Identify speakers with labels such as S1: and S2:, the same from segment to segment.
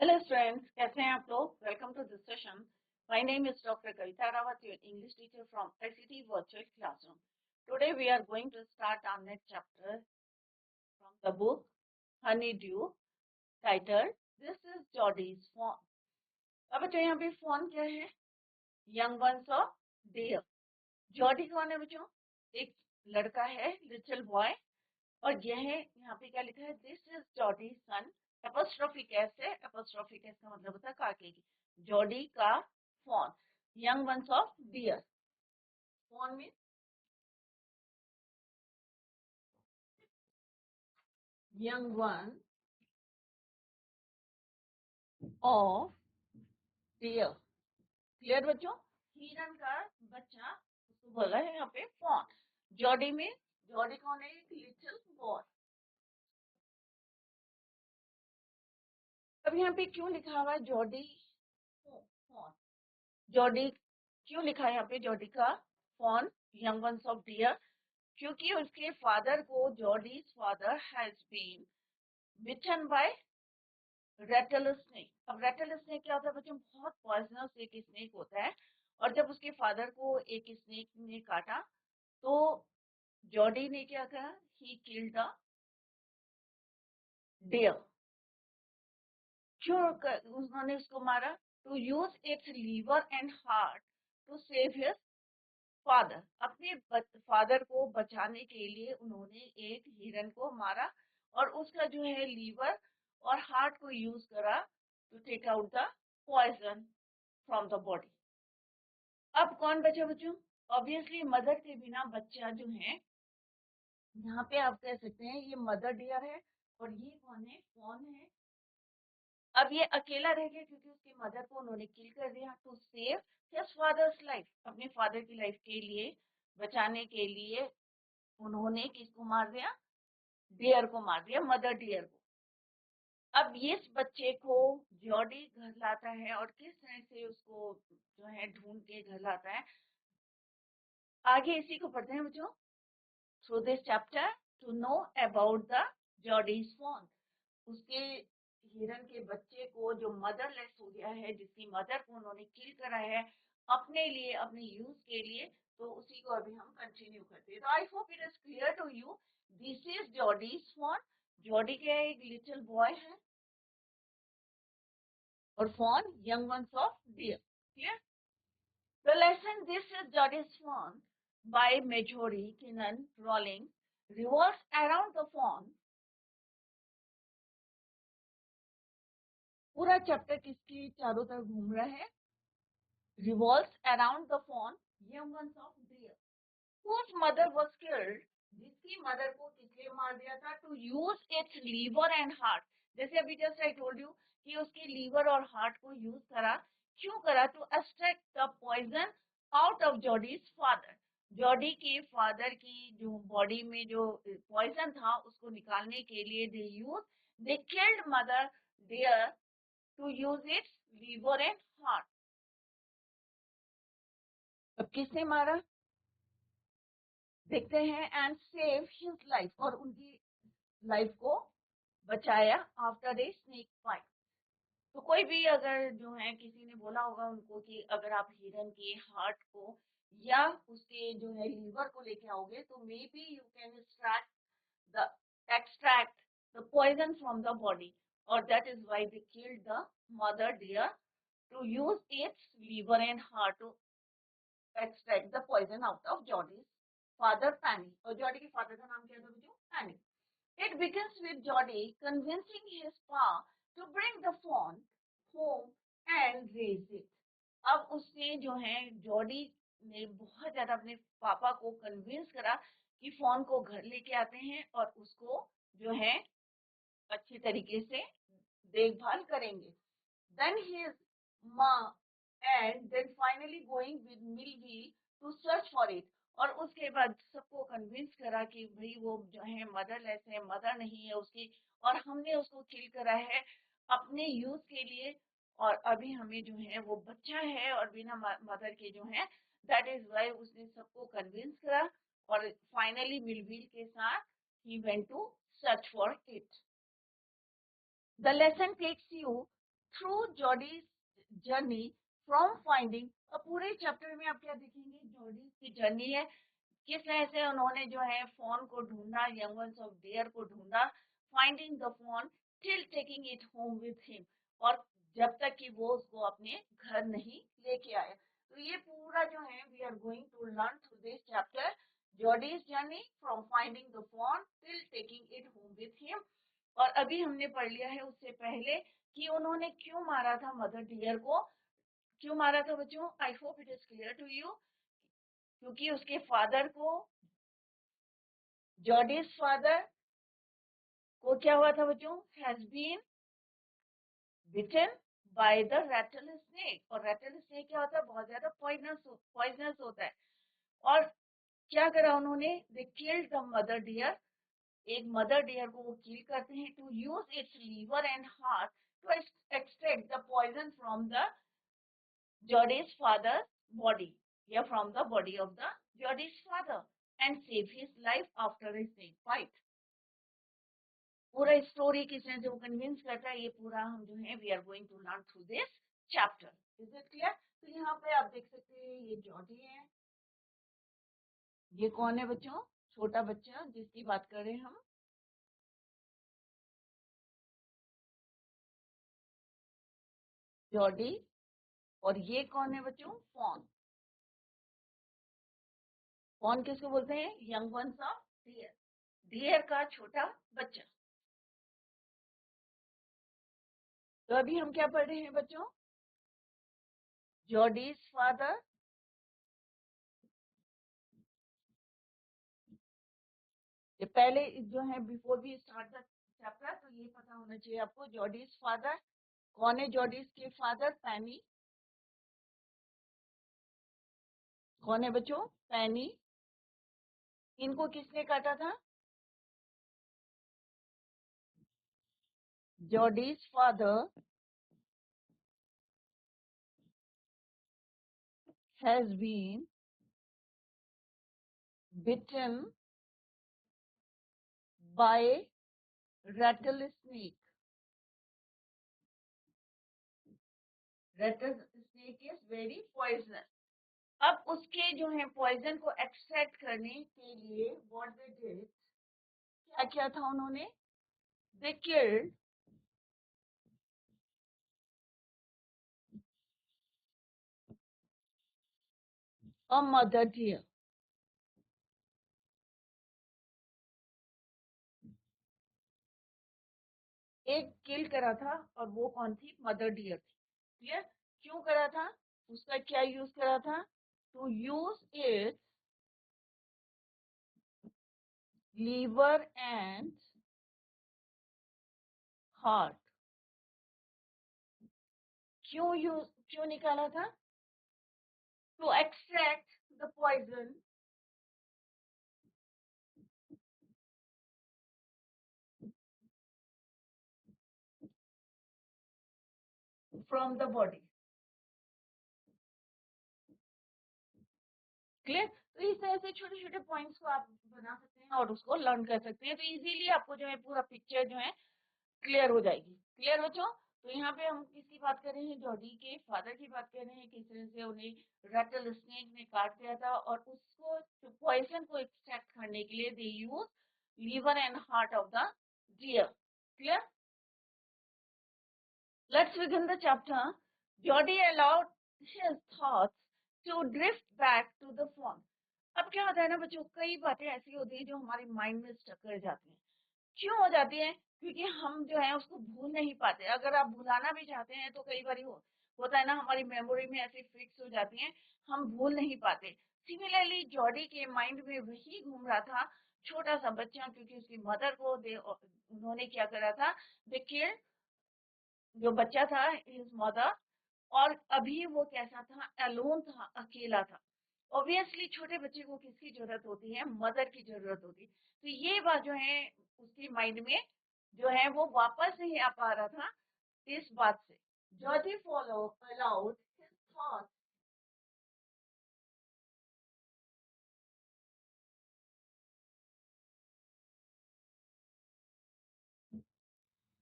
S1: Hello students, कैसे हैं आप लोग? Welcome to this session. My name is Dr. Kavita Rawat, your English teacher from ICT Virtual Classroom. Today we are going to start our next chapter from the book Honeydew, titled This is Geordie's Fawn. अब बच्चों यहाँ पे fawn क्या है? Young ones of deer. Geordie कौन है बच्चों? एक लड़का है, little boy. और यह है यहाँ पे क्या लिखा है? This is Geordie's son. Apostrophe case है? एपोस्ट्रोफी कैस का मतलब होता है काके की. जॉडी का fawn. Young ones of deer. Fawn mean young one of deer. Clear बच्चों? हिरन का बच्चा उसको बोला है यहाँ पे फॉन. जॉडी में जॉडी कौन है? एक लिटिल बॉय. अब यहाँ पे क्यों लिखा हुआ है जॉडी फॉन? जॉडी क्यों लिखा है यहाँ पे जॉडी का fawn young ones of deer? क्योंकि उसके फादर को Jody's father has been bitten by rattlesnake. अब रेटल स्नेक क्या होता है बच्चों? बहुत पॉइजनस एक स्नेक होता है. और जब उसके फादर को एक स्नेक ने काटा तो जॉडी ने क्या कहा? He killed the deer. क्यों उन्होंने उसको मारा? To use its liver and heart to save his father. अपने फादर को बचाने के लिए उन्होंने एक हिरन को मारा और उसका जो है लीवर और हार्ट को यूज करा to take out the poison from the body. अब कौन बचा बच्चों? ऑब्वियसली मदर के बिना बच्चा जो है, यहाँ पे आप कह सकते हैं ये मदर डियर है और ये कौन है? कौन है? अब ये अकेला रह गया क्योंकि उसकी मदर को उन्होंने किल कर दिया to save his father's life. अपने फादर की लाइफ के लिए बचाने के लिए उन्होंने किसको मार दिया? डियर को मार दिया, मदर डियर को. अब इस बच्चे को जॉडी घर लाता है और किस तरह से उसको जो है ढूंढ के घर लाता है, आगे इसी को पढ़ते हैं बच्चों. Through this chapter to know about the Jody's fawn. उसके हिरन के बच्चे को जो मदरलेस हो गया है, जिसकी मदर को उन्होंने किल करा है अपने लिए, अपने यूज के लिए, तो उसी को अभी हम कंटिन्यू करते हैं. तो I hope it is clear to you. This is Jody's fawn. Jody क्या है? एक लिटिल बॉय है और fawn young ones of deer. Clear? The lesson This is Jordie's Fawn by Marjorie Kinnan Rowling revolves around the fawn. पूरा chapter किसके चारों तरफ घूम रहा है? Revolves around the fawn, young ones of deer, whose mother was killed. जिसकी mother को किसलिए मार दिया था? To use its liver and heart. जैसे अभी जस्ट आई टोल्ड यू कि उसके लीवर और हार्ट को यूज करा. क्यों करा? To extract the poison out of Jody's father. Jody के फादर की जो बॉडी में जो पॉइजन था उसको निकालने के लिए they killed mother deer to use its liver and heart. अब किसने मारा? देखते हैं. And save his life. और उनकी लाइफ को बचाया आफ्टर ए स्नेक फाइट. तो कोई भी अगर जो है किसी ने बोला होगा उनको कि अगर आप हिरन के हार्ट को या उसके जो है लीवर को लेके आओगे तो may be you can extract the poison from the body, or that is why they killed the mother deer to use its liver and heart to extract the poison out of Jordie's father Fanny. और Jordi के father का नाम क्या था बच्चों? Fanny. It begins with Jordie convincing his pa to bring the fawn home and raise it. अब उसने जो है जॉडी ने बहुत ज्यादा अपने पापा को कन्विंस करा कि फॉन को घर लेके आते हैं और उसको जो है अच्छे तरीके से देखभाल करेंगे. Then his ma and then finally going with Millville to search for it. और उसके बाद सबको कन्विंस करा कि भाई वो जो है मदरलेस है, मदर नहीं है उसकी, और हमने उसको किल करा है अपने यूज के लिए, और अभी हमें जो है वो बच्चा है और बिना मदर के जो है. दैट इज वाई उसने सबको कन्विंस करा और फाइनली मिलविल के साथ he went to search for it. The lesson takes you through Jody's journey from finding, अब पूरे चैप्टर में आप क्या देखेंगे, जॉडीज की जर्नी है, किस तरह से उन्होंने जो है फोन को ढूंढा, यंग वंस ऑफ डेयर को ढूंढा, finding the fawn till taking it home with him, और जब तक कि वो उसको अपने घर नहीं लेके आया। तो ये पूरा जो है we are going to learn through this chapter, Jody's journey from finding the fawn till taking it home with him. और अभी हमने पढ़ लिया है उससे पहले कि उन्होंने क्यों मारा था मदर डियर को, क्यों मारा था बच्चों, I hope it is clear to you, क्योंकि उसके फादर को, जॉडीज फादर को क्या हुआ था बच्चों, has been bitten by the rattle snake, और रैटल स्नेक क्या होता है, बहुत ज्यादा पॉइजनस होता है। और क्या करा उन्होंने, they killed the mother deer, एक मदर डियर को वो किल करते हैं, to use its liver and heart to extract the poison from the Jody's father body, या from the body of the Jody's father, and save his life after a snake bite। पूरा story किस तरह से वो convince करता है, ये पूरा हम जो है we are going to learn through this chapter. Is it clear? तो यहाँ पे आप देख सकते हैं ये जॉडी है, ये कौन है बच्चों, छोटा बच्चा जिसकी बात कर रहे हैं हम, जॉडी। और ये कौन है बच्चों, फॉन। फॉन किसको बोलते हैं, young ones of deer, deer का छोटा बच्चा। तो अभी हम क्या पढ़ रहे हैं बच्चों, जॉडीज फादर, ये पहले जो है before we start the chapter, तो ये पता होना चाहिए आपको, जॉडीज फादर कौन है, जॉडीज के फादर पैनी, कौन है बच्चों, पैनी। इनको किसने काटा था, Jody's father has been bitten by rattle snake, rattle snake is very poisonous. अब उसके जो है पॉइजन को एक्सट्रैक्ट करने के लिए व्हाट दे डिड, क्या किया था उन्होंने, they killed a mother deer, एक किल करा था, और वो कौन थी, मदर डियर थी। क्लियर? क्यों करा था, उसका क्या यूज करा था, to use it liver and heart. क्यों निकाला था, to extract the poison from the body. Clear? तो इस तरह से छोटे छोटे पॉइंट्स को आप बना सकते हैं और उसको लर्न कर सकते हैं, तो इजीली आपको जो है पूरा पिक्चर जो है क्लियर हो जाएगी। क्लियर बच्चों? तो यहाँ पे हम किसकी बात कर रहे हैं, जॉडी के फादर की बात कर रहे हैं, किस तरह से उन्हें रैटल स्नेक ने काट दिया था, और उसको पॉइजन को एक्सट्रैक्ट करने के लिए they use liver and heart of the deer. Clear? Let's begin the chapter. Jody allowed his thoughts to drift back to the phone. अब क्या होता है ना बच्चों, कई बातें ऐसी होती हैं जो हमारे माइंड में स्टक कर जाती हैं। क्यों हो जाती है, क्योंकि हम जो है उसको भूल नहीं पाते। अगर आप भुलाना भी चाहते हैं तो कई बार होता है ना, हमारी मेमोरी में ऐसे फिक्स हो जाती हैं, हम भूल नहीं पाते। सिमिलरली जॉडी के माइंड में वही घूम रहा था, छोटा सा बच्चा, क्योंकि उसकी मदर को उन्होंने क्या करा था, देखिए जो बच्चा था हिज मदर, और अभी वो कैसा था, अलोन था, अकेला था। ऑब्वियसली छोटे बच्चे को किसकी जरूरत होती है, मदर की जरूरत होती है। तो ये बात जो है उसके माइंड में जो है वो वापस नहीं आ पा रहा था इस बात से। जॉर्जी follow allowed his thought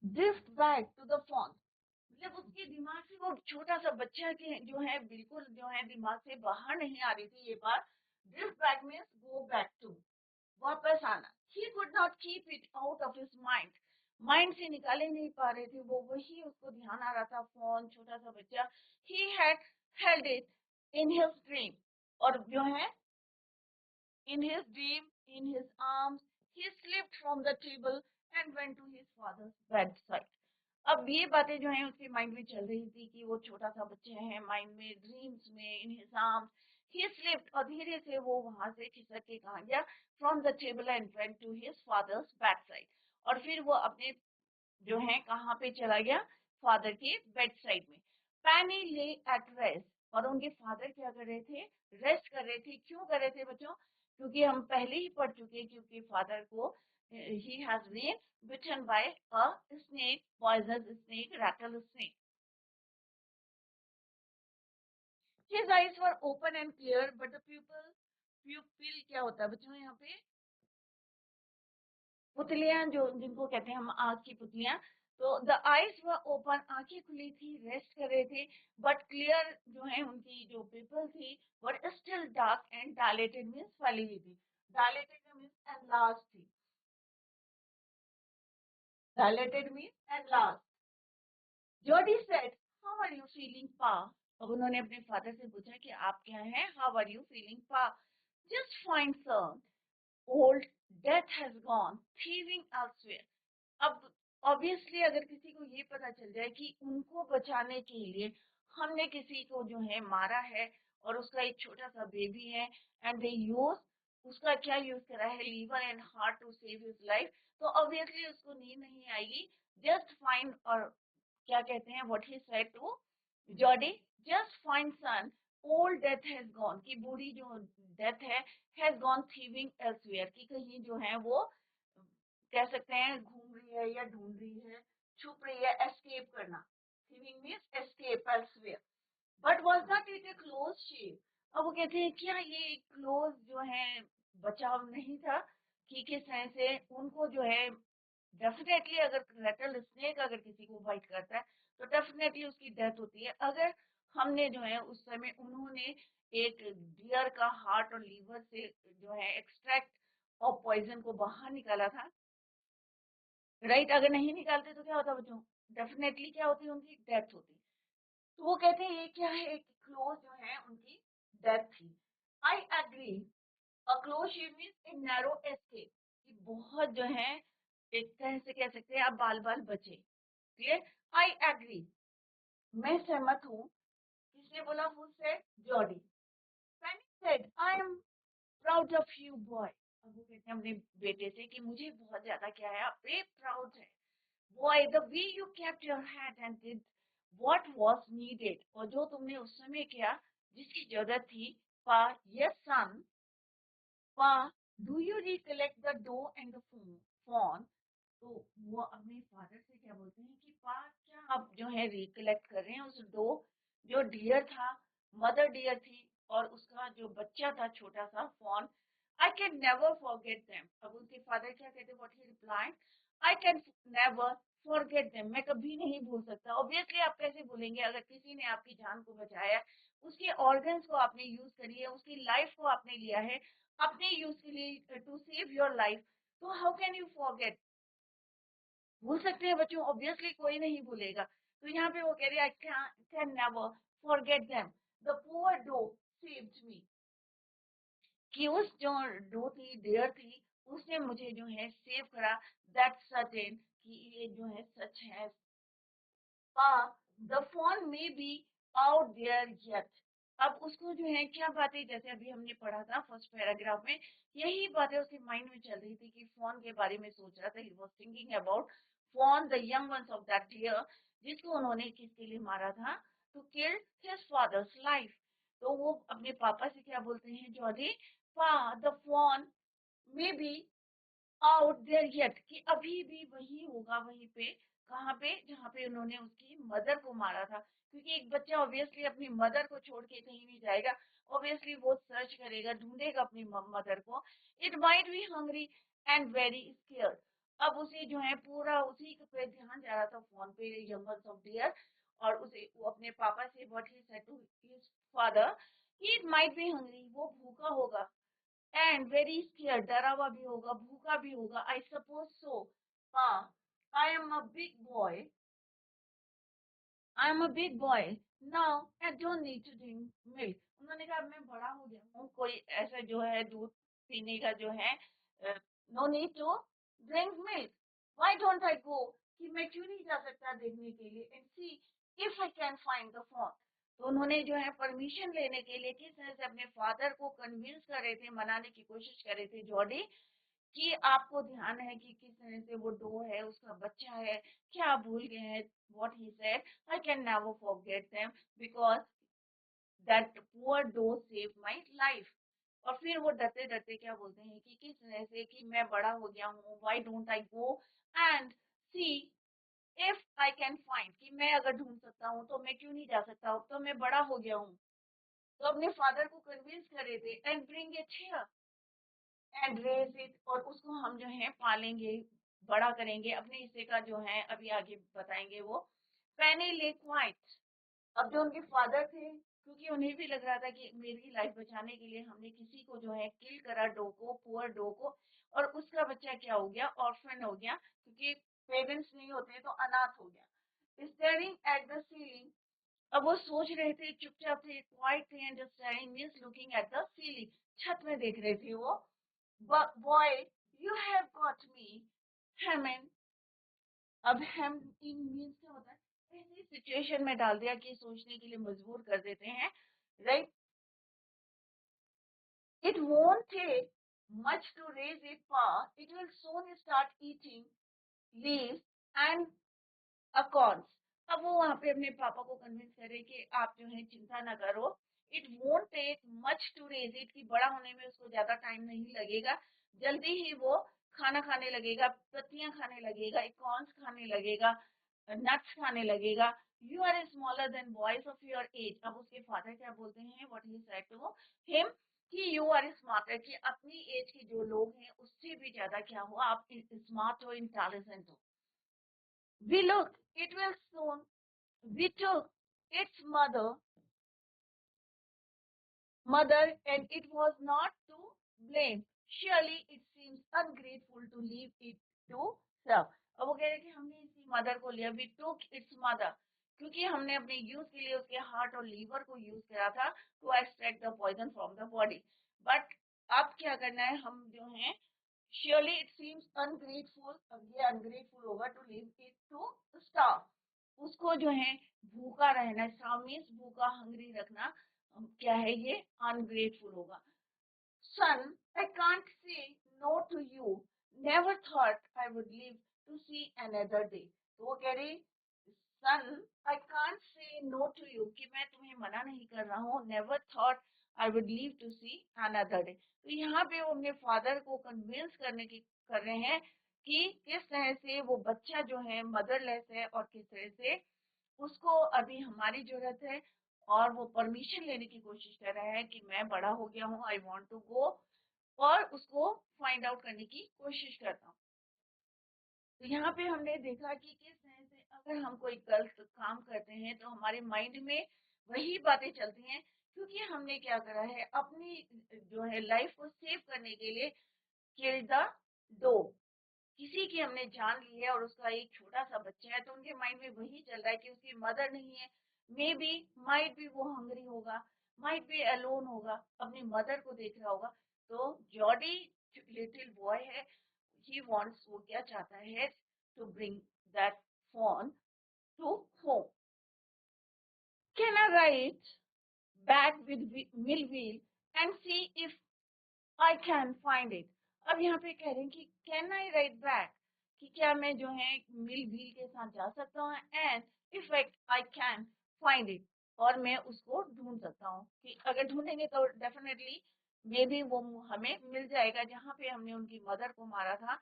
S1: drift back to the fawn, जब उसके दिमाग से वो छोटा सा बच्चा के जो है बिल्कुल जो है दिमाग से बाहर नहीं आ रही थी ये बात, drift back means go back to, वापस आना। ही could not keep it out of his mind, mind से निकाले नहीं पा रहे थे वो, वही उसको ध्यान आ रहा था, फोन, छोटा सा बच्चा। He had held it in his dream, और जो है in his dream, in his arms, he slipped from the table and went to his father's bedside. अब ये बातें जो हैं उसके माइंड में चल रही थी कि वो छोटा सा बच्चा है, माइंड में, ड्रीम्स में, in his arms he slipped, और धीरे से वो वहां से खिसक के कहा गया from the table and went to his father's back side, और फिर वो अपने जो है कहाँ पे चला गया, फादर के बेड साइड में। पैनी ले एट रेस्ट, और उनके फादर क्या कर रहे थे, रेस्ट कर रहे थे। क्यों कर रहे थे बच्चों, क्योंकि हम पहले ही पढ़ चुके हैं, क्योंकि फादर को ही has been bitten by a snake, poisonous snake, rattle snake. His eyes were open and clear but the pupil क्या होता है बच्चों यहाँ पे, पुतलियां जो जिनको कहते हैं हम आग की पुतलियां, तो द आईज वर ओपन, आंखें खुली थी, रेस्ट कर रहे थे, बट क्लियर जो है उनकी जो पिपल थी were still dark and dilated means फैली हुई थी, डायलेटेड मीन्स एनलार्ज थी, dilated means enlarge. Jody said how are you feeling Pa, अब उन्होंने अपने फादर से पूछा कि आप क्या हैं, हाउ आर यू फीलिंग पा, just fine sir, old death has gone thieving elsewhere। अब ऑब्वियसली अगर किसी को ये पता चल जाए कि उनको बचाने के लिए हमने किसी को जो है मारा है, और उसका एक छोटा सा बेबी है, एंड दे यूज, उसका क्या यूज करा है, liver and heart to save his life, तो ऑब्वियसली उसको नींद नहीं आएगी। जस्ट फाइन, और क्या कहते हैं, what he said to Jody, just fine son, old death has gone, की बूढ़ी जो डेथ है, हैज गॉन थीविंग एल्सवेयर, की कहीं जो है वो कह सकते हैं घूम रही है या ढूंढ रही है, छुप रही है, एस्केप करना, thieving means escape elsewhere. But was not it a close shave, अब वो कहते हैं क्या ये क्लोज जो है बचाव नहीं था, कि किस तरह से उनको जो है, डेफिनेटली अगर रेटल स्नेक अगर किसी को बाइट करता है तो डेफिनेटली उसकी डेथ होती है। अगर हमने जो है उस समय उन्होंने एक डियर का हार्ट और लीवर से जो है एक्सट्रैक्ट और पॉइजन को बाहर निकाला था, राइट, अगर नहीं निकालते तो क्या होता बच्चों, डेफिनेटली क्या होती, उनकी डेथ होती। तो वो कहते हैं ये क्या है, एक क्लोज जो है उनकी डेथ थी। I agree, a close shave means a narrow escape, कि बहुत जो है एक तरह से कह सकते हैं आप बाल बाल बचे, क्लियर। आई एग्री, मैं सहमत हूँ, किसने बोला, who said, Jody. Penny said I am proud of you boy, अब वो कहते हैं अपने बेटे से कि मुझे बहुत ज्यादा क्या है, आप पे प्राउड है। Boy, the way you kept your head and did what was needed, और जो तुमने उस समय किया जिसकी जरूरत थी, पा, yes son, पा, do you recollect the dough and the fawn, तो वो अपने फादर से क्या बोलते हैं कि पा, क्या आप जो है रिकलेक्ट कर रहे हैं उस डो, जो डियर था, मदर डियर थी, और उसका जो बच्चा था छोटा सा fawn, I can never forget them, अब उनके फादर क्या कहते, what he replied, I can never forget them, मैं कभी नहीं भूल सकता। ऑब्वियसली आप कैसे भूलेंगे, अगर किसी ने आपकी जान को बचाया, उसके ऑर्गन्स को आपने यूज करी है, उसकी लाइफ को आपने लिया है अपने यूज के लिए, टू सेव योर लाइफ, तो हाउ कैन यू फॉरगेट, भूल सकते हैं बच्चों, ऑब्वियसली कोई नहीं भूलेगा। तो यहाँ पे वो कह रहे I can never forget them, the poor doe saved me, कि उस जो डो थी, डेयर थी, उसने मुझे जो है सेव करा, दैट सर्टेन, कि ये जो है सच है। द फोन में बी आउट देयर येट, अब उसको जो है क्या बातें, जैसे अभी हमने पढ़ा था फर्स्ट पैराग्राफ में, यही बातें उसके माइंड में चल रही थी कि फोन के बारे में सोच रहा था, he was thinking about fawn, the young ones of that deer, जिसको उन्होंने किसके लिए मारा था, to kill his father's life. तो वो अपने पापा से क्या बोलते हैं, जॉली, पा, द फोन में बी आउट देयर येट, कि अभी भी वही होगा, वहीं पे, कहाँ पे, जहाँ पे उन्होंने उसकी मदर को मारा था, क्योंकि एक बच्चा ऑब्वियसली अपनी मदर को छोड़ के कहीं नहीं जाएगा, ऑब्वियसली वो सर्च करेगा, ढूंढेगा अपनी मदर को। It might be hungry and very scared, अब उसे जो है पूरा उसी पे ध्यान जा रहा था, फोन पे, यंगर्स ऑफ डियर, और उसे वो अपने पापा से what he said to his father, he might be hungry, वो भूखा होगा, एंड वेरी स्केयर्ड, डरा हुआ भी होगा, भूखा भी होगा, आई सपोज सो। हाँ, I am a big boy, I am a big boy now, I don't need to drink milk. उन्होंने कहा मैं बड़ा हो गया हूँ, कोई ऐसा जो है दूध पीने का जो है, no need to drink milk, why don't I go, कि मैं क्यों नहीं जा सकता देखने के लिए, and see if I can find the fawn. तो उन्होंने जो है परमिशन लेने के लिए किस तरह से अपने फादर को कन्विंस कर रहे थे, मनाने की कोशिश कर रहे थे जॉर्डी, कि आपको ध्यान है कि किस तरह से वो डो है, उसका बच्चा है, क्या आप भूल गए हैं what he said, I can never forget them because that poor doe save my life. और फिर वो डरते डरते क्या बोलते हैं कि किस तरह से कि मैं बड़ा हो गया हूँ, why don't I go and see if I can find, कि मैं अगर ढूंढ सकता हूँ तो मैं क्यों नहीं जा सकता, अब तो मैं बड़ा हो गया हूँ। तो अपने फादर को कन्विंस कर रहे थे, and bring it here and raise it, और उसको हम जो है पालेंगे, बड़ा करेंगे, अपने हिस्से का जो है अभी आगे बताएंगे वो। पेनी ले क्वाइट, अब जो उनके फादर थे, क्योंकि उन्हें भी लग रहा था कि मेरी लाइफ बचाने के लिए हमने किसी को जो है किल करा, डो को, पुअर डो को, और उसका बच्चा क्या हो गया, ऑर्फन हो गया, क्योंकि पेरेंट्स नहीं होते तो अनाथ हो गया। स्टेयरिंग एट द सीलिंग, अब वो सोच रहे थे, चुपचाप थे, क्वाइट थे, and steering means looking at the ceiling, छत में देख रहे थे वो। But boy, you have got me, Hammond. अब हम इन मीन्स क्या होता है, ऐसी सिचुएशन में डाल दिया कि सोचने के लिए मजबूर कर देते हैं, right. It won't take much to raise it far, it will soon start eating leaves and accords. अब वो वहां पे अपने पापा को कन्विंस करे कि आप जो है चिंता ना करो, it won't take much to raise it, कि बड़ा होने में उसको ज्यादा टाइम नहीं लगेगा, जल्दी ही वो खाना खाने लगेगा, पत्तियां खाने लगेगा, इकॉर्न्स खाने लगेगा, नट्स खाने लगेगा। You are smaller than boys of your age, अब उसके फादर क्या बोलते हैं, what he said to him, कि यू आर स्मार्टर, कि अपनी एज के जो लोग हैं उससे भी ज्यादा क्या हो, आप स्मार्ट हो, इंटेलिजेंट हो। We look, it will soon. We took its mother, and it was not to blame. Surely it seems ungrateful to leave it to serve. अब वो कह रहे हैं कि हमने इसकी मदर को लिया, we took its mother, क्योंकि हमने अपने यूज के लिए उसके हार्ट और लीवर को यूज करा था to extract the poison from the body. But अब क्या करना है, हम जो है, surely it seems ungrateful, अब ये ungrateful होगा, to leave it to starve, उसको जो है भूखा रहना, starve means भूखा, हंग्री रखना, क्या है ये, अनग्रेटफुल होगा। Son, I can't say no to you, never thought I would live to see another day. तो वो कह रही, son, I can't say no to you, कि मैं तुम्हें मना नहीं कर रहा हूँ, never thought I would live to see another day. तो यहाँ पे वो अपने फादर को कन्विंस करने की कर रहे हैं कि किस तरह से वो बच्चा जो है मदरलेस है, और किस तरह से उसको अभी हमारी जरूरत है, और वो परमिशन लेने की कोशिश कर रहा है कि मैं बड़ा हो गया हूँ, आई वांट टू गो, और उसको फाइंड आउट करने की कोशिश करता हूँ। तो यहाँ पे हमने देखा कि किस तरह से अगर हम कोई गलत काम करते हैं तो हमारे माइंड में वही बातें चलती हैं, क्योंकि हमने क्या करा है, अपनी जो है लाइफ को सेव करने के लिए किल द डो, किसी की हमने जान ली है और उसका एक छोटा सा बच्चा है, तो उनके माइंड में वही चल रहा है कि उसकी मदर नहीं है, मे बी, माइट भी वो हंग्री होगा, माइट भी अलोन होगा, अपनी मदर को देख रहा होगा। तो जॉडी लिटिल बॉय है, ही वांट्स, वो क्या चाहता है, to bring that fawn to home. Can I ride back with Millwheel and see if I can find it. अब यहाँ पे कह रहे हैं कि कैन आई राइट बैक, कि क्या मैं जो है मिल व्हील के साथ जा सकता हूँ, and if I can find it, और मैं उसको ढूंढ सकता हूँ, कि अगर ढूंढेंगे तो डेफिनेटली मे बी वो हमें मिल जाएगा, जहाँ पे हमने उनकी मदर को मारा था,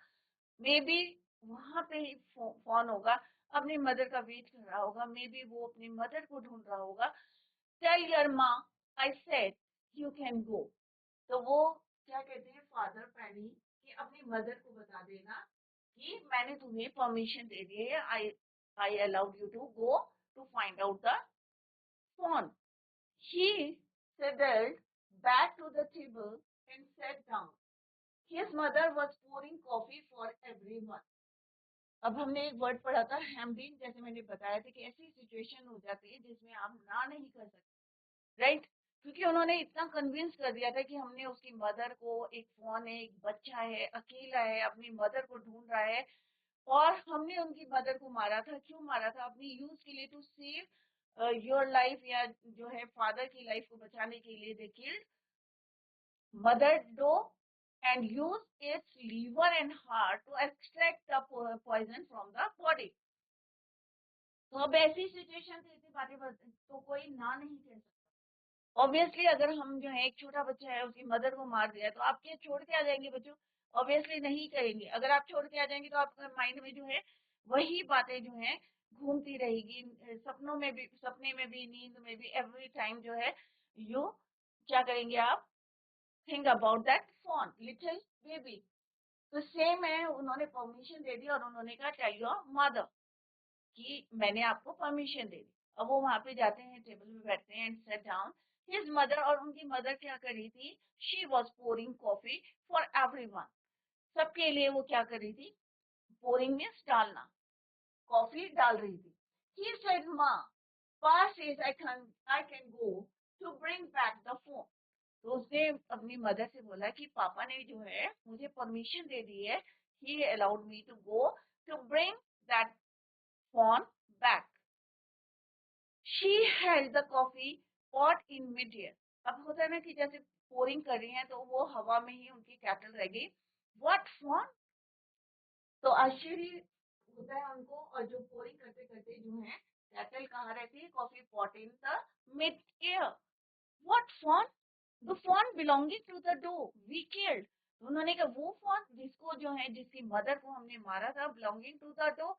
S1: मे बी वहां पे ही फोन होगा, अपनी मदर का वेट कर रहा होगा, मे बी वो अपनी मदर को ढूंढ रहा होगा। टेल योर माँ I said you can go. तो वो क्या कहते हैं, फादर पैनी, कि अपनी मदर को बता देना कि मैंने तुम्हें परमिशन दे दी है, I I allowed you to go to find out the fawn. He settled back to the table and sat down. His mother was pouring coffee for everyone. अब हमने एक वर्ड पढ़ा था हैम्बीन, जैसे मैंने बताया था कि ऐसी सिचुएशन हो जाती है जिसमें आप ना नहीं कर सकते, राइट? क्योंकि उन्होंने इतना कन्विंस कर दिया था कि हमने उसकी मदर को, एक फोन है, एक बच्चा है, अकेला है, अपनी मदर को ढूंढ रहा है, और हमने उनकी मदर को मारा था। क्यों मारा था? अपनी यूज के लिए, टू सेव योर लाइफ, या जो है फादर की लाइफ को बचाने के लिए they killed mother doe and use its liver and heart to extract the poison from the body. तो अब ऐसी सिचुएशन से ऐसी बातें तो कोई ना नहीं कह सकता। ऑब्वियसली अगर हम जो है, एक छोटा बच्चा है, उसकी मदर को मार दिया, तो आप क्या छोड़ के आ जाएंगे बच्चों? ऑब्वियसली नहीं करेंगे। अगर आप छोड़ के आ जाएंगे तो आपके माइंड में जो है वही बातें जो है घूमती रहेगी, सपनों में भी, सपने में भी, नींद में भी, एवरी टाइम जो है यू क्या करेंगे आप? Think about that phone, little baby. तो सेम है, उन्होंने परमिशन दे दी और उन्होंने कहा टेल योर मदर कि मैंने आपको परमिशन दे दी। अब वो वहां पे जाते हैं, टेबल पे बैठते हैं and set down. His mother, और उनकी मदर क्या कर रही थी? She was pouring coffee for everyone. सबके लिए वो क्या कर रही थी? पोरिंग मीन्स डालना, कॉफी डाल रही थी। He said Ma, Pa's is I can go to bring back the fawn. तो उसने अपनी मदर से बोला कि पापा ने जो है मुझे परमिशन दे दी है, he allowed me to go to bring that fawn back. She held the coffee pot in mid air. अब होता है ना कि जैसे पोरिंग कर रही है तो वो हवा में ही उनकी कैटल रह गई। What phone? तो आश्चर्य होता है उनको, और जो पोरिंग करते करते जो है कैटल कहाँ रहती है? Coffee pot in the mid air. What fawn? The fawn belonging to the doe we killed. उन्होंने कहा वो फोन जिसको जो है, जिसकी मदर को हमने मारा था, belonging to the doe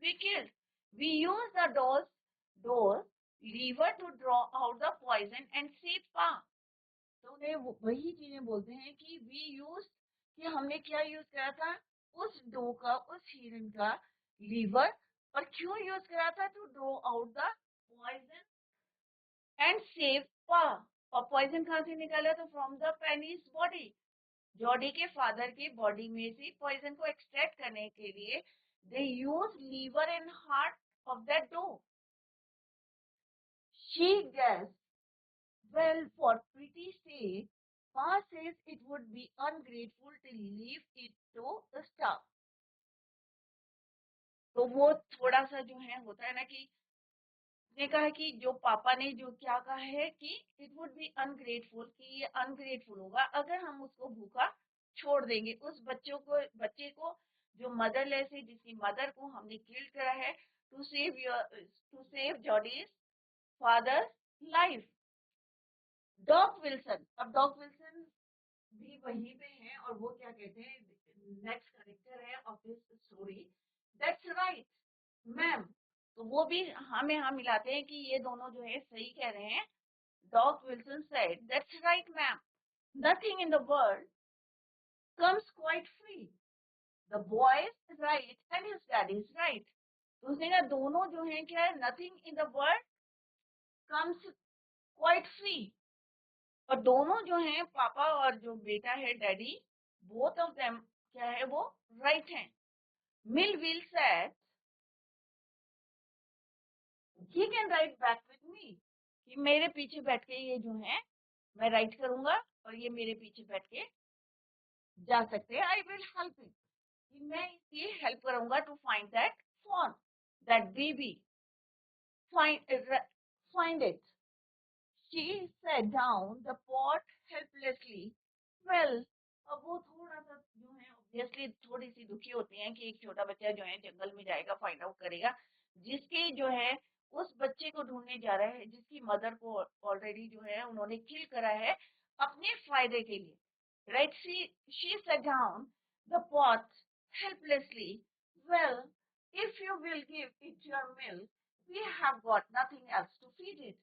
S1: we killed. We use the doe's liver to draw out the poison and save Pa. तो उन्हें वही चीजें बोलते हैं कि वी यूज, कि हमने क्या यूज करा था? उस डो का, उस हिरन का लीवर। और क्यों यूज करा था? To draw out the poison and save Pa. और पॉइजन कहाँ से निकाला? तो from the Penny's body, Jody के फादर की बॉडी में से पॉइजन को एक्सट्रैक्ट करने के लिए they use liver and heart of that doe. She guess, well, for pretty sake, Pa says it would be ungrateful to leave it to starve. तो वो थोड़ा सा जो है होता है ना कि उसने कहा कि जो पापा ने जो क्या कहा है कि इट वुड बी अनग्रेटफुल, कि ये अनग्रेटफुल होगा अगर हम उसको भूखा छोड़ देंगे, उस बच्चे को जो मदरलेस है, जिसकी मदर को हमने किल करा है, to save Jody's father life. Doc Wilson, अब डॉग विल्सन भी वहीं पे हैं, और वो क्या कहते हैं, नेक्स्ट करेक्टर है of this story. That's right ma'am. तो वो भी हाँ में हाँ मिलाते हैं कि ये दोनों जो है सही कह रहे हैं। Dog Wilson said, that's right ma'am, nothing in the world comes quite free. The boy is right and his daddy is right. तो उसने कहा दोनों जो है क्या है, nothing in the world comes quite free. और दोनों जो हैं, पापा और जो बेटा है डैडी, बोथ ऑफ देम क्या है, वो राइट हैं। Millville said he can write back with me, कि मेरे पीछे बैठ के ये जो है मैं राइट करूंगा और ये मेरे पीछे बैठ के जा सकते हैं। आई विल हेल्प हिम, कि मैं इसकी हेल्प करूंगा to find that fawn, that baby, find it. She set down the pot helplessly. Well, अब वो थोड़ा सा जो है ऑब्वियसली थोड़ी सी दुखी होती हैं कि एक छोटा बच्चा जो है जंगल में जाएगा, फाइंड आउट करेगा, जिसके जो है उस बच्चे को ढूंढने जा रहा है जिसकी मदर को ऑलरेडी जो है उन्होंने किल करा है अपने फायदे के लिए, right? She set down the pot helplessly. Well, if you will give it your milk, we have got nothing else to feed it.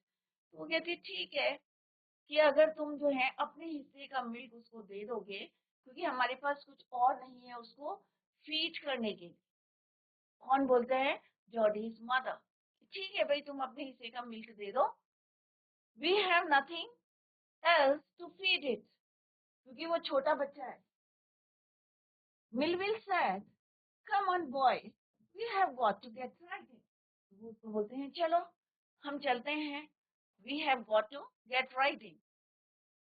S1: तो वो कहती ठीक है कि अगर तुम जो है अपने हिस्से का मिल्क उसको दे दोगे, क्योंकि हमारे पास कुछ और नहीं है उसको फीड करने के लिए। कौन बोलते हैं? Jodie's mother. ठीक है भाई, तुम अपने हिस्से का मिल्क दे दो, we have nothing else to feed it, क्योंकि वो छोटा बच्चा है। Millwheel said, come on boy, we have got to get riding. वो तो बोलते हैं चलो हम चलते हैं, we have got to get riding.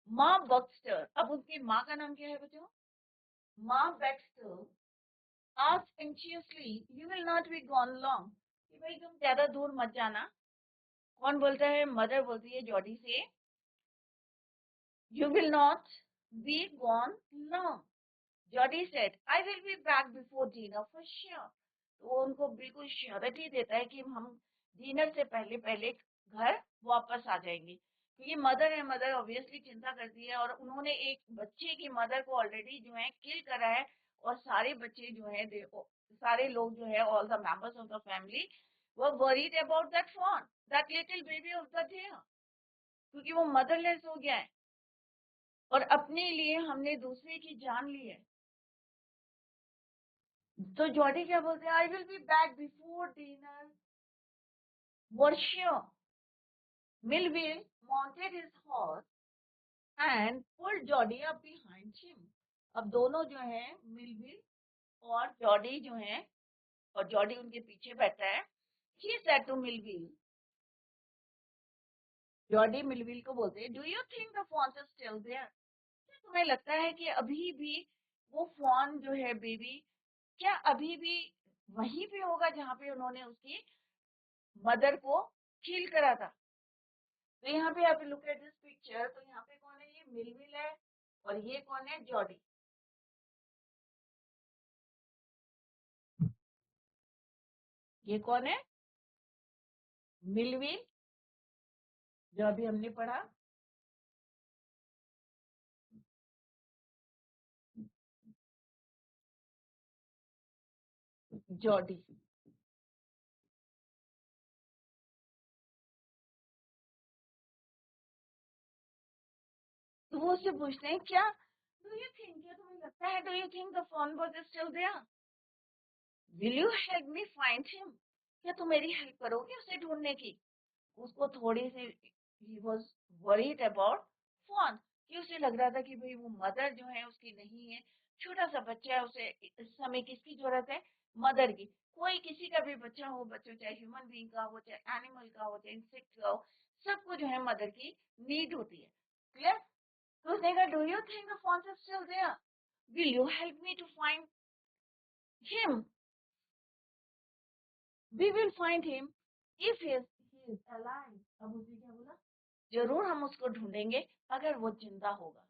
S1: Ma Baxter, अब उसकी माँ का नाम क्या है बच्चों? माँ Baxter asked anxiously, you will not be gone long, कि भाई तुम ज्यादा दूर मत जाना। कौन बोलता है? मदर बोलती है जॉडी से, you will not be gone long. Jordi said, I will be back before dinner for sure. तो वो उनको बिल्कुल श्योरिटी देता है कि हम डिनर से पहले पहले घर वापस आ जाएंगे, क्योंकि मदर है, मदर ऑब्वियसली चिंता करती है, और उन्होंने एक बच्चे की मदर को ऑलरेडी जो है किल करा है, और सारे बच्चे जो है सारे लोग जो है all the members of the family वो worried about that fawn, that little baby of the doe, क्योंकि वो मदरलेस हो गया है और अपने लिए हमने दूसरे की जान ली है। तो जॉडी क्या बोलते हैं? आई will be back before dinner for sure. Millville mounted his horse and pulled Jordi up behind him. अब दोनों जो है, मिलविल और जॉडी जो है, और जॉडी उनके पीछे बैठा है। He said to Millwheel, Jody Millwheel को बोलते हैं, do you think the fawn is still there? तुम्हें लगता है कि अभी भी वो फॉन जो है बेबी, क्या अभी भी वहीं पे होगा जहाँ पे उन्होंने उसकी मदर को किल करा था? तो यहाँ पे आप लुक एट दिस पिक्चर, तो यहाँ पे कौन है? ये मिलविल है, और ये कौन है? जॉडी। ये कौन है? मिलविल, जो अभी हमने पढ़ा, जॉडी। तो वो उससे पूछते हैं, क्या डू यू थिंक, क्या तुम्हें लगता है, do you think the fawn was still there? Will you help me find him? क्या तुम मेरी हेल्प करोगे उसे ढूंढने की? उसको थोड़ी सी he was worried about fawn, कि उसे लग रहा था कि भाई वो मदर जो है उसकी नहीं है, छोटा सा बच्चा है, उसे इस समय किसकी जरूरत है? मदर की। कोई किसी का भी बच्चा हो, बच्चों चाहे ह्यूमन बीइंग का हो, चाहे एनिमल का हो, चाहे इंसेक्ट का हो, सबको जो है मदर की नीड होती है। क्लियर? तो उसने कहा, do you think the fawn is still there? Will you help me to find him? We will find him if he is alive. अब उसने क्या बोला? जरूर हम उसको ढूंढेंगे अगर वो जिंदा होगा।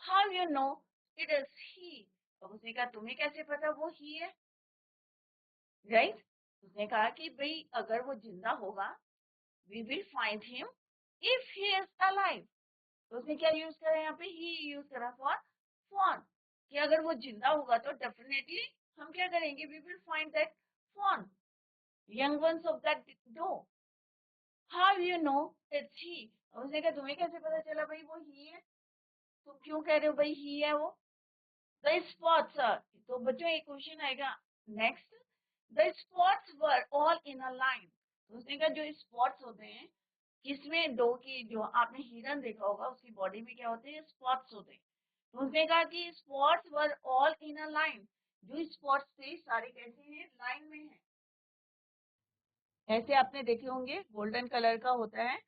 S1: How you know it is ही? अब उसने कहा, तुम्हें कैसे पता वो ही है? राइट? उसने कहा कि भाई अगर वो जिंदा होगा, we will find him if he is alive. तो उसने क्या यूज करा यहाँ पे? ही यूज करा फॉर फॉन, कि अगर वो जिंदा होगा तो डेफिनेटली हम क्या करेंगे? We will find that fawn, young ones of that doe. How you know it's he? उसने कहा, तुम्हें कैसे पता चला भाई वो ही है? तुम क्यों कह रहे हो भाई ही है वो? द स्पॉट्स आर, तो बच्चों एक क्वेश्चन आएगा next, the spots were all in a line. उसने कहा जो स्पॉट्स होते हैं, किसमें? दो की, जो आपने हिरन देखा होगा उसकी बॉडी में क्या होते हैं? स्पॉट्स होते हैं। तो उसने कहा कि spots were all in a line, जो स्पॉट्स थे सारे कैसे हैं? लाइन में है। ऐसे आपने देखे होंगे, गोल्डन कलर का होता है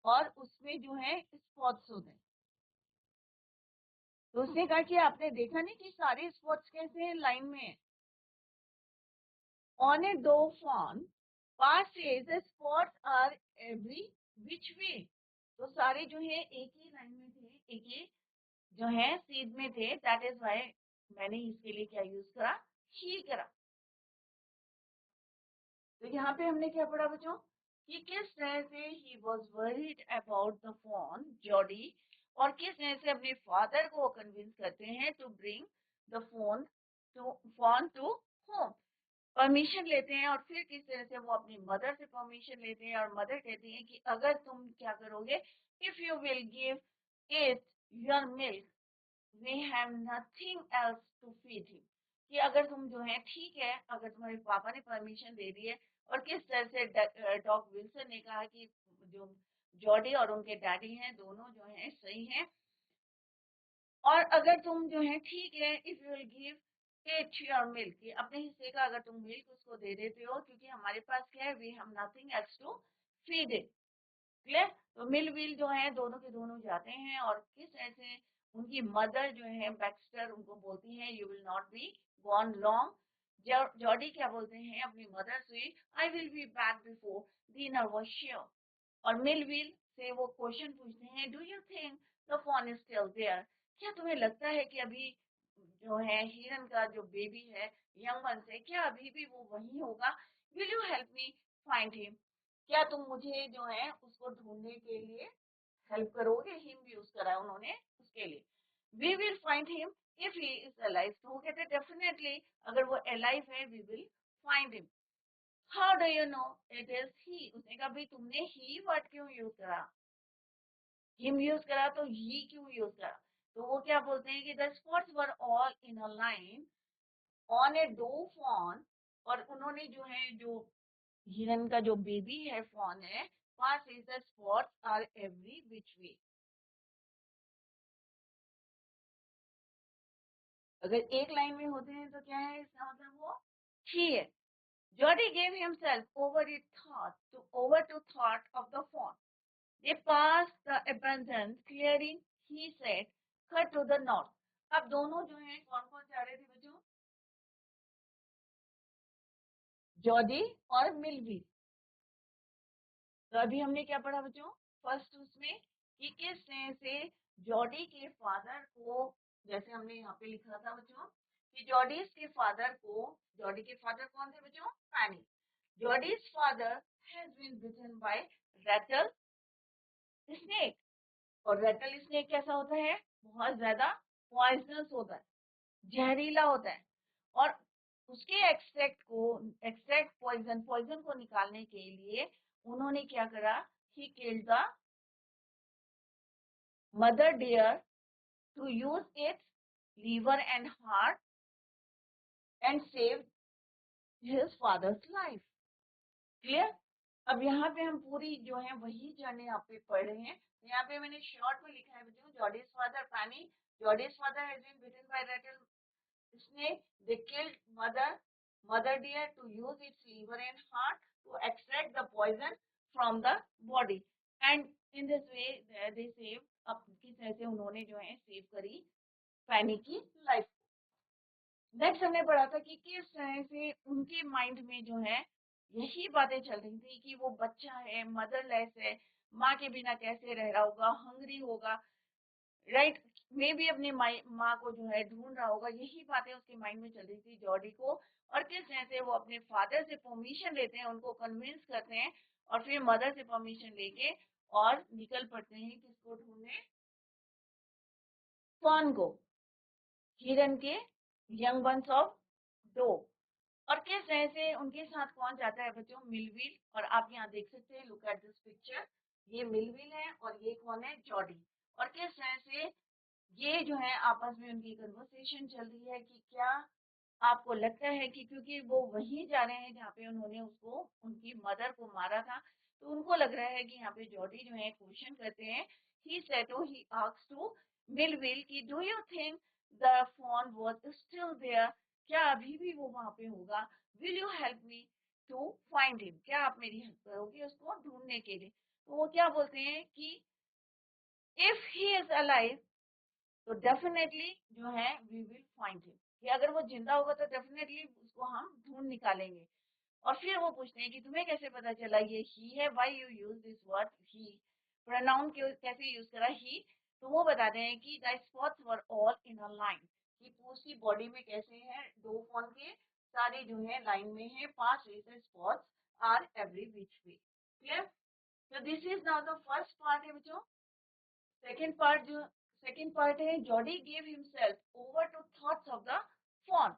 S1: और उसमें जो है स्पॉट्स होते हैं। तो उसने कहा कि आपने देखा नहीं कि सारे स्पॉट्स कैसे हैं? लाइन में है। On a dauphin passes, the spots are every which way. तो सारे जो है एक ही लाइन में थे, एक ही जो है सीध में थे, दैट इज वाई मैंने इसके लिए क्या यूज करा? ही करा। तो यहाँ पे हमने क्या पढ़ा बच्चों? कि किस तरह से he was worried about the phone, Jordi, और किस तरह से अपने फादर को कन्विंस करते हैं to bring the fawn to home. Permission लेते हैं, और फिर किस तरह से वो अपनी मदर से परमिशन लेते हैं, और मदर कहती है कि अगर तुम क्या करोगे, if you will give it your milk, we have nothing else to feed him, कि अगर तुम जो है, ठीक है, अगर तुम्हारे पापा ने परमिशन दे दी है और किस तरह से डॉग विल्सन ने कहा कि जो जॉडी और उनके डैडी हैं दोनों जो हैं सही हैं, और अगर तुम जो है ठीक है, if you will give it your milk, अपने हिस्से का अगर तुम मिल्क उसको दे देते हो, क्योंकि हमारे पास क्या है, we have nothing else to feed it. Clear? तो मिल विल जो है दोनों के दोनों जाते हैं, और किस ऐसे उनकी मदर जो है बैक्स्टर उनको बोलती है you will not be gone long. Jody क्या बोलते हैं अपनी मदर से, I will be back before dinner was sure. और मिल विल से वो क्वेश्चन पूछते हैं, do you think the fawn is still there, क्या तुम्हें लगता है कि अभी जो है हिरन का जो बेबी है यंग वन से, क्या अभी भी वो वही होगा, will you help me find him, क्या तुम मुझे जो है उसको ढूंढने के लिए हेल्प करोगे। हिम यूज करा उन्होंने उसके लिए। We will find him if he is alive, तो वो कहते डेफिनेटली अगर वो अलाइव है we will find him. How do you know it is he, उसने कहा भाई तुमने ही वर्ड क्यों यूज करा, हिम यूज करा तो ही क्यों यूज करा। तो वो क्या बोलते हैं कि the spots were all in a line on a doe fawn, और उन्होंने जो है जो हिरन का जो बेबी है फॉन है, Pa's is the spots are every which way. अगर एक लाइन में होते हैं तो क्या है इसका मतलब वो ही है। Jody gave himself over to thought of the fawn. They passed the abandoned clearing, he said, cut to the north. अब दोनों जो हैं कौन कौन जा रहे थे बच्चों, जॉडी और मिलवी। तो अभी हमने क्या पढ़ा बच्चों, फर्स्ट उसमें कि किस तरह से जॉडी के फादर को, जैसे हमने यहाँ पे लिखा था बच्चों कि जॉडीज के फादर को, जॉडी के फादर कौन थे बच्चों, Penny. Jody's father has been bitten by rattle snake, और रैटल स्नेक कैसा होता है, बहुत ज्यादा पॉइजनस होता है, जहरीला होता है। और उसके एक्सट्रैक्ट पॉइजन को निकालने के लिए उन्होंने क्या करा, he killed the mother deer to use its liver and heart and save his father's life. Clear? अब यहाँ पे हम पूरी जो है वही जर्नी यहाँ पे पढ़ रहे हैं। यहाँ पे मैंने शॉर्ट में लिखा है बच्चों, Jody's father Penny, Jody's father has been bitten by rattle snake, they killed mother deer to use its liver and heart to extract the poison from the body, and in this way they saved, अब किस तरह से उन्होंने जो है save करी फैनी की life. Next हमने पढ़ा था कि किस तरह से उनके माइंड में जो है यही बातें चल रही थी कि वो बच्चा है, मदरलेस है, माँ के बिना कैसे रह रहा होगा, हंग्री होगा, राइट, मे भी अपनी माँ को जो है ढूंढ रहा होगा, यही बातें उसके माइंड में चल रही थी जॉडी को। और किस तरह से वो अपने फादर से परमिशन लेते हैं, उनको कन्विंस करते हैं, और फिर मदर से परमिशन लेके और निकल पड़ते हैं किसको ढूंढने, फॉन को, हिरन के यंग वंस ऑफ डो। और किस तरह से उनके साथ कौन जाता है बच्चों, मिलविल, और आप यहाँ देख सकते हैं, लुक एट दिस पिक्चर, ये मिलविल है और ये कौन है, जॉडी। और किस तरह से ये जो है आपस में उनकी कन्वर्सेशन चल रही है कि क्या आपको लगता है कि क्योंकि वो वहीं जा रहे हैं जहाँ पे उन्होंने उसको, उनकी मदर को मारा था, तो उनको लग रहा है कि यहाँ पे जॉडी जो है क्वेश्चन करते हैं, ही आस्क्स टू मिलविल कि do you think the fawn was still there, क्या अभी भी वो वहां पे होगा, will you help me to find him, क्या आप मेरी हेल्प करोगे उसको ढूंढने के लिए। तो वो क्या बोलते हैं कि इफ ही इज अलाइव, तो डेफिनेटली जो है वी विल फाइंड हिम, कि अगर वो जिंदा होगा तो डेफिनेटली उसको हम ढूंढ निकालेंगे। और फिर वो पूछते हैं कि तुम्हें कैसे पता चला ये ही है, why you use this word he, pronoun कैसे यूज करा ही। तो वो बताते हैं कि the spots were all in a line, कि पूरी बॉडी में कैसे है, दो फॉन के सारे जो है लाइन में है, 5 razor spots are every which way. Clear? तो this is now the first part है बच्चों। सेकेंड पार्ट है, Jody gave himself over to thoughts of the fawn,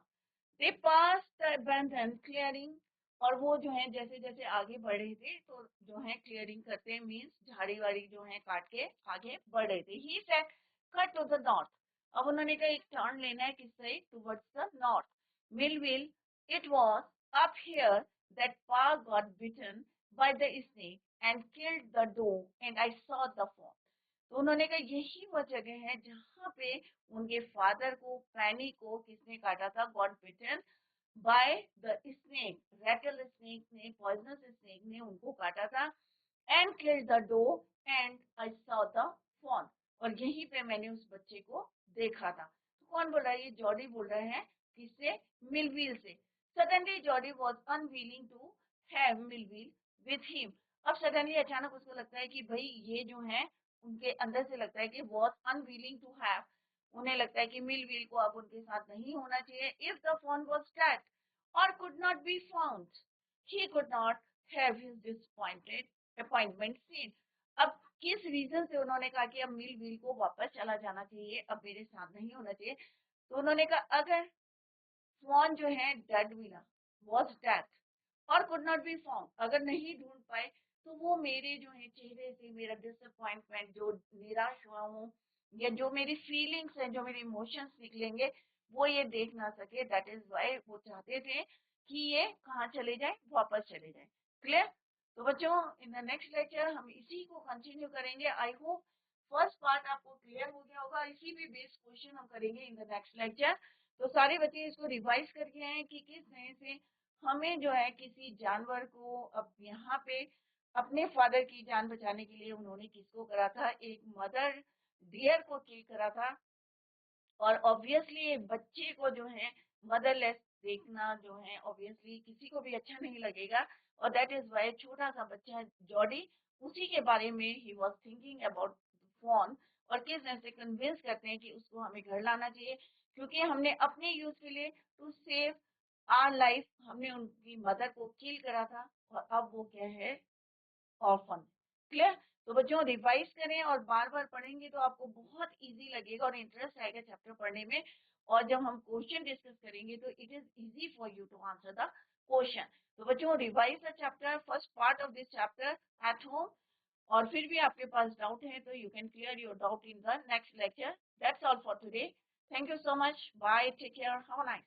S1: they pass the abandoned clearing, और वो जो है जैसे जैसे आगे बढ़ रहे थे तो जो है क्लियरिंग करते हैं, मीन्स झाड़ी वाड़ी जो है काट के आगे बढ़ रहे थे। He said cut to the north, अब उन्होंने कहा एक टर्न लेना है किस side, towards the north. Mill it was up here that Pa got bitten by the snake and killed the dog and I saw the fawn. तो उन्होंने कहा यही वो जगह है जहाँ पे उनके फादर को पैनी को किसने काटा था, got bitten by the snake, rattle snake ने, पॉइजनस स्नेक ने उनको काटा था and killed the dog and I saw the fawn, और यहीं पे मैंने उस बच्चे को देखा था। तो कौन बोल रहा है, ये जॉडी बोल रहे हैं, किससे, मिलवील से। Suddenly Jody was unwilling to have Millwheel with him. अब सडनली अचानक उसको लगता है कि भाई ये जो है, उनके अंदर से लगता है कि वाज अनविलिंग टू हैव, उन्हें लगता है कि मिलवील को अब उनके साथ नहीं होना चाहिए। If the fawn was dead और could not be found, he could not have his disappointed appointment seen. अब किस रीजन से उन्होंने कहा कि अब मिलवील को वापस चला जाना चाहिए, अब मेरे साथ नहीं होना चाहिए। तो उन्होंने कहा अगर स्वान जो है डेड मिला, वॉज डेड और कुड नॉट बी फाउंड, अगर नहीं ढूंढ पाए तो वो मेरे जो है चेहरे से मेरा डिसअपॉइंटमेंट, जो निराश हुआ हूँ या जो मेरी फीलिंग्स हैं, जो मेरे इमोशंस निकलेंगे, वो ये देख ना सके। दैट इज वाई वो चाहते थे कि ये कहाँ चले जाए, वापस चले जाए। क्लियर? तो बच्चों, इन द नेक्स्ट लेक्चर हम इसी को कंटिन्यू करेंगे। आई होप फर्स्ट पार्ट आपको क्लियर हो गया होगा। इसी पे बेस्ड क्वेश्चन हम करेंगे इन द नेक्स्ट लेक्चर। तो सारे बच्चे इसको रिवाइज करके आए कि किस तरह से हमें जो है किसी जानवर को, अब यहाँ पे अपने फादर की जान बचाने के लिए उन्होंने किसको करा था, एक मदर डियर को किल करा था। और ऑब्वियसली बच्चे को जो है मदरलेस देखना जो है ऑब्वियसली किसी को भी अच्छा नहीं लगेगा। और दैट इज वाई छोटा सा बच्चा जॉडी, उसी के बारे में ही वाज थिंकिंग अबाउट फोन, और किस तरह से कन्विंस करते हैं कि उसको हमें घर लाना चाहिए, क्योंकि हमने अपने यूज के लिए, टू सेव आर लाइफ, हमने उनकी मदर को किल करा था और अब वो क्या है, ऑफन। क्लियर? तो बच्चों रिवाइज करें और बार बार पढ़ेंगे तो आपको बहुत इजी लगेगा और इंटरेस्ट आएगा चैप्टर पढ़ने में। और जब हम क्वेश्चन डिस्कस करेंगे तो it is easy for you to answer the question. तो बच्चों revise the chapter, first part of this chapter at home. और फिर भी आपके पास डाउट है तो you can clear your doubt in the next lecture. That's all for today. Thank you so much, bye, take care, have a nice